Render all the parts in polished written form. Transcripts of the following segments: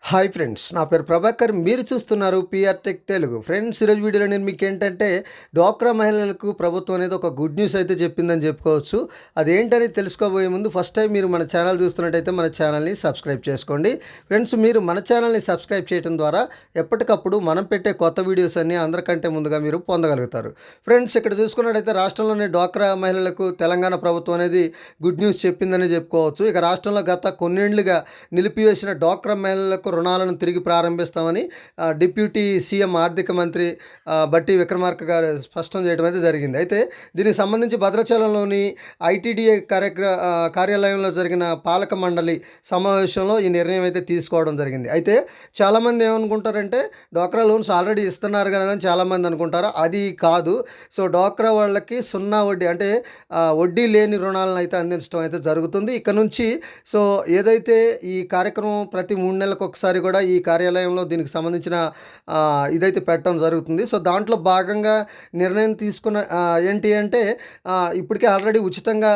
Hi friends, నా పేరు ప్రభాకర్. మీరు చూస్తున్నారు పిఆర్ టెక్ తెలుగు. ఫ్రెండ్స్, ఈరోజు వీడియోలో నేను మీకు ఏంటంటే డ్వాక్రా మహిళలకు ప్రభుత్వం అనేది ఒక గుడ్ న్యూస్ అయితే చెప్పిందని చెప్పుకోవచ్చు. అదేంటని తెలుసుకోబోయే ముందు ఫస్ట్ టైం మీరు మన ఛానల్ చూస్తున్నట్టయితే మన ఛానల్ని సబ్స్క్రైబ్ చేసుకోండి. ఫ్రెండ్స్, మీరు మన ఛానల్ని సబ్స్క్రైబ్ చేయడం ద్వారా ఎప్పటికప్పుడు మనం పెట్టే కొత్త వీడియోస్ అన్నీ అందరికంటే ముందుగా మీరు పొందగలుగుతారు. ఫ్రెండ్స్, ఇక్కడ చూసుకున్నట్టయితే రాష్ట్రంలోని డ్వాక్రా మహిళలకు తెలంగాణ ప్రభుత్వం అనేది గుడ్ న్యూస్ చెప్పిందని చెప్పుకోవచ్చు. ఇక రాష్ట్రంలో గత కొన్నేళ్లుగా నిలిపివేసిన డ్వాక్రా మహిళలకు రుణాలను తిరిగి ప్రారంభిస్తామని డిప్యూటీ సీఎం ఆర్థిక మంత్రి బట్టి విక్రమార్క గారు స్పష్టం చేయడం అయితే జరిగింది. అయితే దీనికి సంబంధించి భద్రాచలంలోని ఐటీడీఏ కార్యాలయంలో జరిగిన పాలక మండలి సమావేశంలో ఈ నిర్ణయం అయితే తీసుకోవడం జరిగింది. అయితే చాలామంది ఏమనుకుంటారంటే డ్వాక్రా లోన్స్ ఆల్రెడీ ఇస్తున్నారు కదా అని చాలామంది అనుకుంటారు. అది కాదు. సో డ్వాక్రా వాళ్ళకి సున్నా వడ్డీ అంటే వడ్డీ లేని రుణాలను అయితే అందించడం అయితే జరుగుతుంది. ఇక్కడ నుంచి సో ఏదైతే ఈ కార్యక్రమం ప్రతి 3 నెలలకు ఒకసారి కూడా ఈ కార్యాలయంలో దీనికి సంబంధించిన ఇదైతే పెట్టడం జరుగుతుంది. సో దాంట్లో భాగంగా నిర్ణయం తీసుకున్న ఏంటి అంటే ఇప్పటికే ఆల్రెడీ ఉచితంగా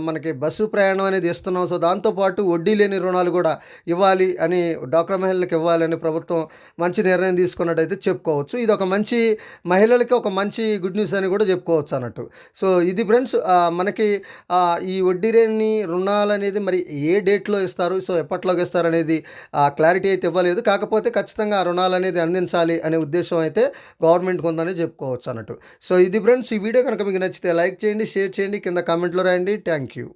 మనకి బస్సు ప్రయాణం అనేది ఇస్తున్నాం. సో దాంతోపాటు వడ్డీ లేని రుణాలు కూడా ఇవ్వాలి అని డ్వాక్రా మహిళలకు ఇవ్వాలని ప్రభుత్వం మంచి నిర్ణయం తీసుకున్నట్టయితే చెప్పుకోవచ్చు. ఇది ఒక మంచి మహిళలకి ఒక మంచి గుడ్ న్యూస్ అని కూడా చెప్పుకోవచ్చు అన్నట్టు. సో ఇది ఫ్రెండ్స్, మనకి ఈ వడ్డీ లేని రుణాలు అనేది మరి ఏ డేట్లో ఇస్తారు, సో ఎప్పట్లోకి ఇస్తారు అనేది క్లారిటీ అయితే ఇవ్వలేదు. కాకపోతే ఖచ్చితంగా ఆ రుణాలు అనేది అందించాలి అనే ఉద్దేశం అయితే గవర్నమెంట్కి ఉందని చెప్పుకోవచ్చు అన్నట్టు. సో ఇది ఫ్రెండ్స్, ఈ వీడియో కనుక మీకు నచ్చితే లైక్ చేయండి, షేర్ చేయండి, కింద కామెంట్లో రాయండి. Thank you.